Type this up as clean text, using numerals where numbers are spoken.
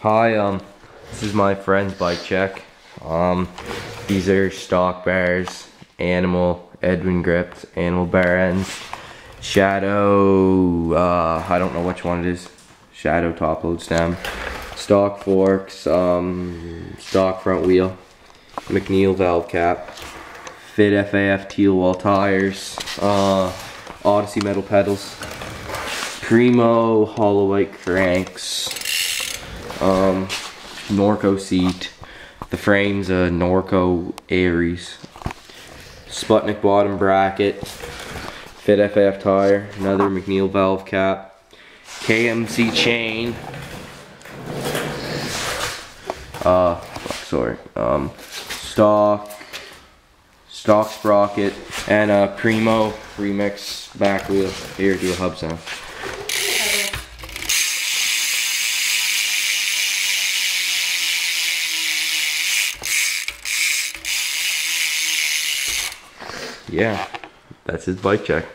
Hi, this is my friend's bike check. These are stock bars, animal, Edwin gripped, animal bar ends, Shadow, I don't know which one it is, Shadow top load stem, stock forks, stock front wheel, McNeil valve cap, Fit FAF teal wall tires, Odyssey metal pedals, Primo hollow white cranks, Norco seat, the frame's a Norco Aries, Sputnik bottom bracket, Fit FAF tire, another McNeil valve cap, KMC chain, stock sprocket, and a Primo Remix back wheel. Here, do a hub sound. Yeah, that's his bike check.